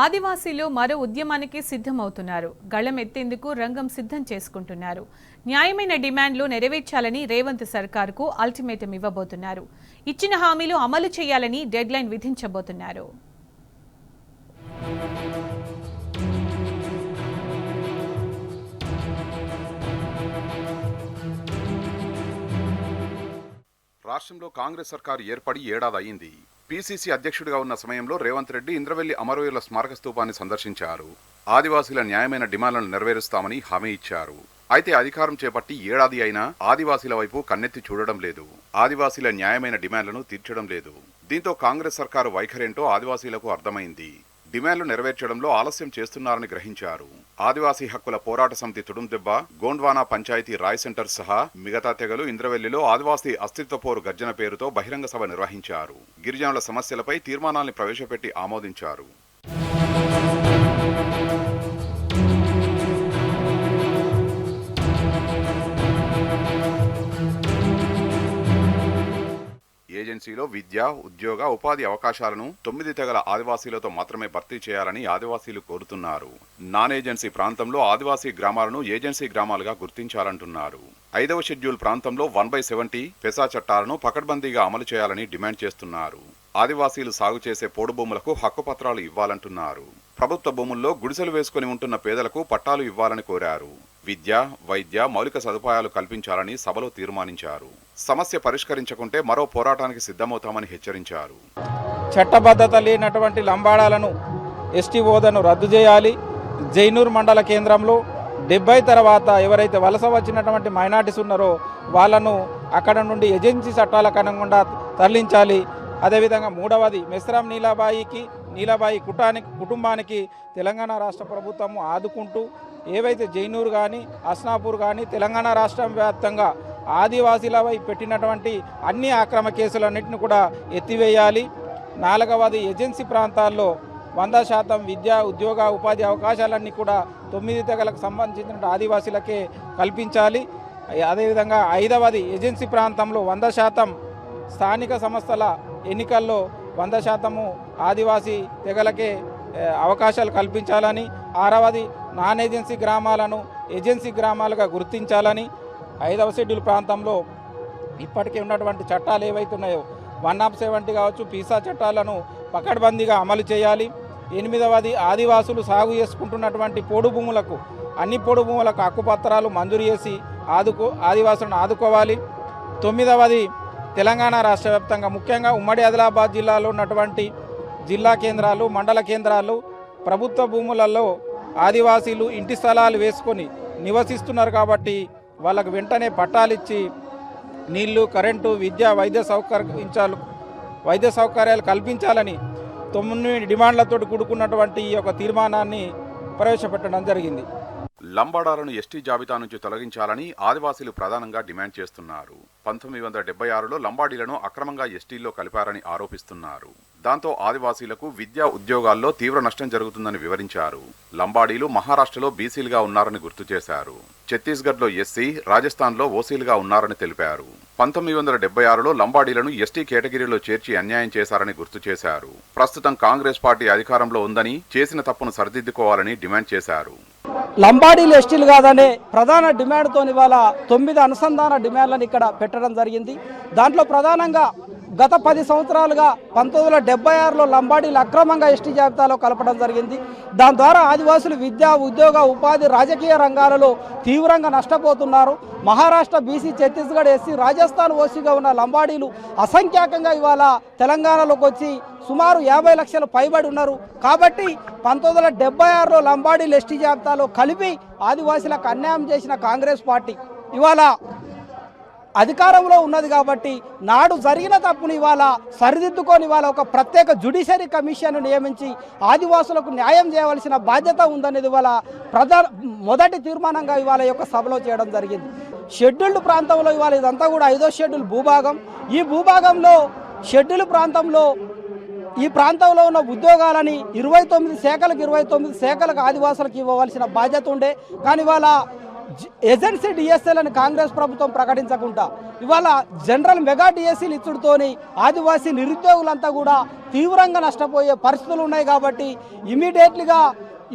ఆదివాసీలు మరో ఉద్యమానికి సిద్ధమవుతున్నారు. గళం ఎత్తేందుకు రంగం సిద్ధం చేసుకుంటున్నారు. న్యాయమైన డిమాండ్లు నెరవేర్చాలని రేవంత్ సర్కార్కు అల్టిమేటం ఇవ్వబోతున్నారు. ఇచ్చిన హామీలు అమలు చేయాలని డెడ్లైన్ విధించబోతున్నారు. రాష్ట్రంలో కాంగ్రెస్ సర్కారు ఏర్పడి ఏడాది అయింది. పీసీసీ అధ్యక్షుడిగా ఉన్న సమయంలో రేవంత్ రెడ్డి ఇంద్రవెల్లి అమరవీరుల స్మారక స్తూపాన్ని సందర్శించారు. ఆదివాసీల న్యాయమైన డిమాండ్లను నెరవేరుస్తామని హామీ ఇచ్చారు. అయితే అధికారం చేపట్టి ఏడాది అయినా ఆదివాసీల వైపు కన్నెత్తి చూడడం లేదు. ఆదివాసీల న్యాయమైన డిమాండ్లను తీర్చడం లేదు. దీంతో కాంగ్రెస్ సర్కారు వైఖరేంటో ఆదివాసీలకు అర్థమైంది. డిమాండ్లు నెరవేర్చడంలో ఆలస్యం చేస్తున్నారని గ్రహించారు. ఆదివాసీ హక్కుల పోరాట సమితి తుడుందెబ్బ, గోండ్వానా పంచాయతీ రాయ్ సెంటర్ సహా మిగతా తెగలు ఇంద్రవెల్లిలో ఆదివాసీ అస్తిత్వ పోరు గర్జన పేరుతో బహిరంగ సభ నిర్వహించారు. గిరిజనుల సమస్యలపై తీర్మానాల్ని ప్రవేశపెట్టి ఆమోదించారు. ఏజెన్సీలో విద్య, ఉద్యోగ, ఉపాధి అవకాశాలను 9 తెగల ఆదివాసీలతో మాత్రమే భర్తీ చేయాలని ఆదివాసీలు కోరుతున్నారు. నాన్ ఏజెన్సీ ప్రాంతంలో ఆదివాసీ గ్రామాలను ఏజెన్సీ గ్రామాలుగా గుర్తించాలంటున్నారు. 5వ షెడ్యూల్ ప్రాంతంలో 1/70 పెసా చట్టాలను పకడ్బందీగా అమలు చేయాలని డిమాండ్ చేస్తున్నారు. ఆదివాసీలు సాగు చేసే పోడు భూములకు హక్కుపత్రాలు ఇవ్వాలంటున్నారు. ప్రభుత్వ భూముల్లో గుడిసెలు వేసుకుని ఉంటున్న పేదలకు పట్టాలు ఇవ్వాలని కోరారు. విద్య, వైద్య, మౌలిక సదుపాయాలు కల్పించాలని సభలో తీర్మానించారు. సమస్య పరిష్కరించకుంటే మరో పోరాటానికి సిద్ధమవుతామని హెచ్చరించారు. చట్టబద్ధత లేనటువంటి లంబాడాలను ఎస్టీ హోదాను రద్దు చేయాలి. జైనూర్ మండల కేంద్రంలో 70 తర్వాత ఎవరైతే వలస వచ్చినటువంటి మైనార్టీస్ ఉన్నారో వాళ్ళను అక్కడ నుండి ఏజెన్సీ చట్టాలకు అనుగుణంగా తరలించాలి. అదేవిధంగా 3వది మెస్రాం నీలాబాయి కుటుంబానికి తెలంగాణ రాష్ట్ర ప్రభుత్వం ఆదుకుంటూ ఏవైతే జైనూర్ కానీ అస్నాపూర్ కానీ తెలంగాణ రాష్ట్రం వ్యాప్తంగా ఆదివాసీలపై పెట్టినటువంటి అన్ని అక్రమ కేసులన్నింటినీ కూడా ఎత్తివేయాలి. 4వది ఏజెన్సీ ప్రాంతాల్లో 100% విద్య, ఉద్యోగ, ఉపాధి అవకాశాలన్నీ కూడా 9 తెగలకు సంబంధించిన ఆదివాసీలకే కల్పించాలి. అదేవిధంగా 5వది ఏజెన్సీ ప్రాంతంలో 100% స్థానిక సంస్థల ఎన్నికల్లో 100% ఆదివాసీ తెగలకే అవకాశాలు కల్పించాలని. 6వది నాన్ ఏజెన్సీ గ్రామాలను ఏజెన్సీ గ్రామాలుగా గుర్తించాలని. 5వ షెడ్యూల్ ప్రాంతంలో ఇప్పటికే ఉన్నటువంటి చట్టాలు ఏవైతే ఉన్నాయో 170 కావచ్చు పీసా చట్టాలను పకడ్బందీగా అమలు చేయాలి. 8వది ఆదివాసులు సాగు చేసుకుంటున్నటువంటి పోడు భూములకు అన్ని పోడు భూములకు హక్కుపత్రాలు మంజూరు చేసి ఆదివాసులను ఆదుకోవాలి. 9వది తెలంగాణ రాష్ట్ర వ్యాప్తంగా ముఖ్యంగా ఉమ్మడి ఆదిలాబాద్ జిల్లాలో ఉన్నటువంటి జిల్లా కేంద్రాలు, మండల కేంద్రాలు, ప్రభుత్వ భూములలో ఆదివాసీలు ఇంటి స్థలాలు వేసుకొని నివసిస్తున్నారు కాబట్టి వాళ్ళకు వెంటనే పట్టాలిచ్చి నీళ్లు, కరెంటు, విద్య, వైద్య సౌకర్యాలు కల్పించాలని 9 డిమాండ్లతో కూడుకున్నటువంటి ఈ యొక్క తీర్మానాన్ని ప్రవేశపెట్టడం జరిగింది. లంబాడాలను ఎస్టీ జాబితా నుంచి తొలగించాలని ఆదివాసీలు ప్రధానంగా డిమాండ్ చేస్తున్నారు. 1976లో లంబాడీలను అక్రమంగా ఎస్టీల్లో కలిపారని ఆరోపిస్తున్నారు. దాంతో ఆదివాసీలకు విద్యా ఉద్యోగాల్లో తీవ్ర నష్టం జరుగుతుందని వివరించారు. లంబాడీలు మహారాష్ట్రలో బీసీలుగా ఉన్నారని గుర్తు చేశారు. ఛత్తీస్గఢ్లో ఎస్సీ, రాజస్థాన్లో ఓసీలుగా ఉన్నారని తెలిపారు. 1976లో లంబాడీలను ఎస్టీ కేటగిరీలో చేర్చి అన్యాయం చేశారని గుర్తు చేశారు. ప్రస్తుతం కాంగ్రెస్ పార్టీ అధికారంలో ఉందని చేసిన తప్పును సరిదిద్దుకోవాలని డిమాండ్ చేశారు. లంబాడీలు ఎస్టీలు కాదనే ప్రధాన డిమాండ్తో ఇవాళ 9 అనుసంధాన డిమాండ్లను ఇక్కడ పెట్టడం జరిగింది. దాంట్లో ప్రధానంగా గత 10 సంవత్సరాలుగా 1976లో లంబాడీలు అక్రమంగా ఎస్టీ జాబితాలో కలపడం జరిగింది. దాని ద్వారా ఆదివాసులు విద్య, ఉద్యోగ, ఉపాధి, రాజకీయ రంగాలలో తీవ్రంగా నష్టపోతున్నారు. మహారాష్ట్ర బీసీ, ఛత్తీస్గఢ్ ఎస్సీ, రాజస్థాన్ ఓసీగా ఉన్న లంబాడీలు అసంఖ్యాకంగా ఇవాళ తెలంగాణలోకి వచ్చి సుమారు 50 లక్షలు పైబడి ఉన్నారు. కాబట్టి 1976లో లంబాడీలు ఎస్టీ జాబితాలో కలిపి ఆదివాసీలకు అన్యాయం చేసిన కాంగ్రెస్ పార్టీ ఇవాళ అధికారంలో ఉన్నది కాబట్టి నాడు జరిగిన తప్పుని ఇవాళ సరిదిద్దుకొని ఇవాళ ఒక ప్రత్యేక జ్యుడిషియరీ కమిషన్ను నియమించి ఆదివాసులకు న్యాయం చేయవలసిన బాధ్యత ఉందనేది ఇవాళ మొదటి తీర్మానంగా ఇవాళ యొక్క సభలో చేయడం జరిగింది. షెడ్యూల్డ్ ప్రాంతంలో ఇవాళ ఇదంతా కూడా 5వ షెడ్యూల్ భూభాగం. ఈ భూభాగంలో షెడ్యూల్ ప్రాంతంలో ఈ ప్రాంతంలో ఉన్న ఉద్యోగాలని 29 శాఖలకు ఆదివాసులకు ఇవ్వవలసిన బాధ్యత ఉండే. కానీ ఇవాళ ఏజెన్సీ డిఎస్ఎల్ని కాంగ్రెస్ ప్రభుత్వం ప్రకటించకుండా ఇవాళ జనరల్ మెగా డిఎస్సీలు ఇచ్చుడుతోని ఆదివాసీ నిరుద్యోగులంతా కూడా తీవ్రంగా నష్టపోయే పరిస్థితులు ఉన్నాయి. కాబట్టి ఇమీడియట్లీగా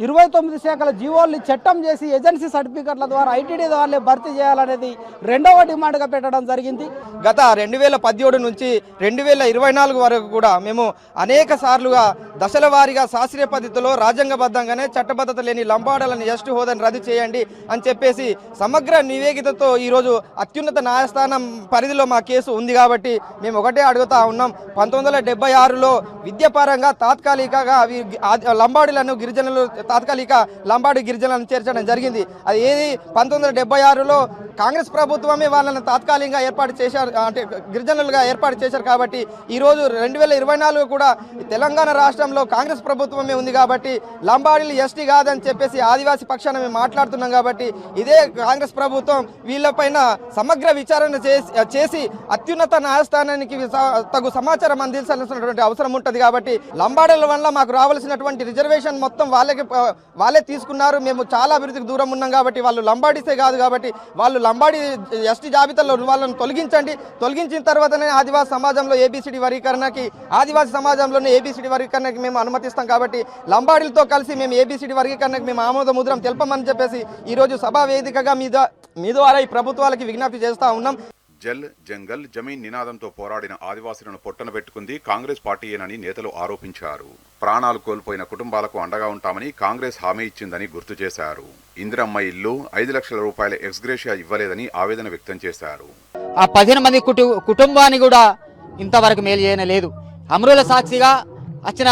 29 శాఖల జీవోల్ని చట్టం చేసి ఏజెన్సీ సర్టిఫికెట్ల ద్వారా ఐటీడీ ద్వారా భర్తీ చేయాలనేది రెండవ డిమాండ్గా పెట్టడం జరిగింది. గత 2017 నుంచి 2024 వరకు కూడా మేము అనేక సార్లుగా దశల వారీగా శాస్త్రీయ పద్ధతిలో రాజ్యాంగబద్ధంగానే చట్టబద్ధత లేని లంబాడలను ఎస్టీ హోదాను రద్దు చేయండి అని చెప్పేసి సమగ్ర నివేదికతో ఈరోజు అత్యున్నత న్యాయస్థానం పరిధిలో మా కేసు ఉంది. కాబట్టి మేము ఒకటే అడుగుతా ఉన్నాం, 1976లో విద్యాపరంగా తాత్కాలికంగా లంబాడీలను గిరిజనులు తాత్కాలిక లంబాడి గిరిజనులను చేర్చడం జరిగింది. అది ఏది 1976లో కాంగ్రెస్ ప్రభుత్వమే వాళ్ళని తాత్కాలికంగా ఏర్పాటు చేశారు, అంటే గిరిజనులుగా ఏర్పాటు చేశారు. కాబట్టి ఈరోజు 2024 కూడా తెలంగాణ రాష్ట్రంలో కాంగ్రెస్ ప్రభుత్వమే ఉంది. కాబట్టి లంబాడీలు ఎస్టీ కాదని చెప్పేసి ఆదివాసీ పక్షాన మేము మాట్లాడుతున్నాం. కాబట్టి ఇదే కాంగ్రెస్ ప్రభుత్వం వీళ్ళపైన సమగ్ర విచారణ చేసి అత్యున్నత న్యాయస్థానానికి తగు సమాచారం అందించాల్సినటువంటి అవసరం ఉంటుంది. కాబట్టి లంబాడీల వల్ల మాకు రావాల్సినటువంటి రిజర్వేషన్ మొత్తం వాళ్ళే తీసుకున్నారు. మేము చాలా అభివృద్ధికి దూరం ఉన్నాం. కాబట్టి వాళ్ళు లంబాడీసే కాదు. కాబట్టి వాళ్ళు లంబాడీ ఎస్టీ జాబితాలో వాళ్ళని తొలగించిన తర్వాతనే ఆదివాసీ సమాజంలో ఏబిసిడి వర్గీకరణకి ఆదివాసీ సమాజంలోనే ఏబిసిడి వర్గీకరణకి మేము అనుమతిస్తాం. కాబట్టి లంబాడీలతో కలిసి మేము ఏబిసిడి వర్గీకరణకి మేము ఆమోద ముద్రం తెలపమని చెప్పేసి ఈరోజు సభా వేదికగా మీ ద్వారా ఈ ప్రభుత్వాలకి విజ్ఞప్తి చేస్తా ఉన్నాం. జల్ జంగల్ జమీన్ నినాదంతో పోరాడిన ఆదివాసీలను పొట్టన పెట్టుకుంది కాంగ్రెస్ పార్టీయేనని నేతలు ఆరోపించారు. ప్రాణాలు కోల్పోయిన కుటుంబాలకు అండగా ఉంటామని కాంగ్రెస్ హామీ ఇచ్చిందని గుర్తు చేశారు. ఇందిరమ్మ ఇల్లు 5 లక్షల రూపాయల ఎక్స్గ్రేషియా ఇవ్వలేదని ఆవేదన వ్యక్తం చేశారు. ఆ 15 మంది కుటుంబాన్ని కూడా ఇంతవరకు మేలు చేయలేదు. అమరుల సాక్షిగా వచ్చిన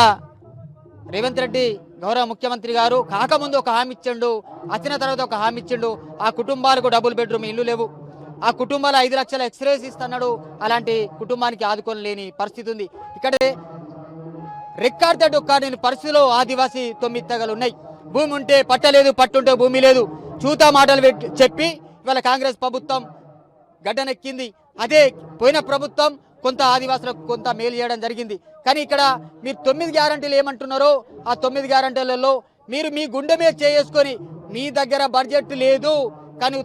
రేవంత్ రెడ్డి గౌరవ ముఖ్యమంత్రి గారు కాకముందు ఒక హామీ ఇచ్చిండు, వచ్చిన తర్వాత ఒక హామీ ఇచ్చిండు. ఆ కుటుంబాలకు డబుల్ బెడ్రూమ్ ఇల్లు లేవు. ఆ కుటుంబాలు 5 లక్షల ఎక్స్రేస్ ఇస్తున్నాడు. అలాంటి కుటుంబానికి ఆదుకోలేని పరిస్థితి ఉంది. ఇక్కడే రెక్కాడితే డొక్కాడని పరిస్థితిలో ఆదివాసీ 9 తెగలు ఉన్నాయి. భూమి ఉంటే పట్టలేదు, పట్టుంటే భూమి లేదు. చూతా మాటలు చెప్పి ఇవాళ కాంగ్రెస్ ప్రభుత్వం గడ్డనెక్కింది. అదే పోయిన ప్రభుత్వం కొంత ఆదివాసులకు కొంత మేలు చేయడం జరిగింది. కానీ ఇక్కడ మీరు 9 గ్యారంటీలు ఏమంటున్నారో ఆ 9 గ్యారంటీలలో మీరు మీ గుండె మీద చేసుకొని మీ దగ్గర బడ్జెట్ లేదు కానీ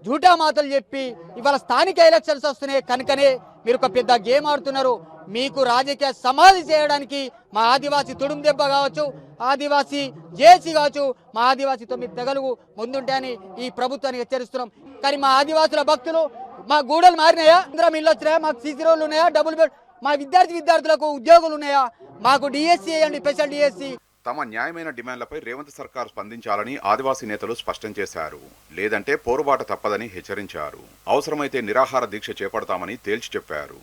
జూటా మాటలు చెప్పి ఇవాళ స్థానిక ఎలక్షన్స్ వస్తున్నాయి కనుకనే మీరు ఒక పెద్ద గేమ్ ఆడుతున్నారు. మీకు రాజకీయ సమాధి చేయడానికి మా ఆదివాసీ తుడుము దెబ్బ కావచ్చు, ఆదివాసీ జేసీ కావచ్చు, మా ఆదివాసీ 9 తెగలు ముందుంటాయని ఈ ప్రభుత్వాన్ని హెచ్చరిస్తున్నాం. కానీ మా ఆదివాసుల భక్తులు మా గూడలు మారినాయా, ఇంద్రం ఇల్లు వచ్చినాయా, మాకు సీసీ రోడ్లు ఉన్నాయా, డబుల్ బెడ్, మా విద్యార్థులకు ఉద్యోగులు ఉన్నాయా, మాకు డిఎస్సీ వేయండి, స్పెషల్ డిఎస్సీ. తమ న్యాయమైన డిమాండ్లపై రేవంత్ సర్కార్ స్పందించాలని ఆదివాసీ నేతలు స్పష్టం చేశారు. లేదంటే పోరుబాట తప్పదని హెచ్చరించారు. అవసరమైతే నిరాహార దీక్ష చేపడతామని తేల్చి చెప్పారు.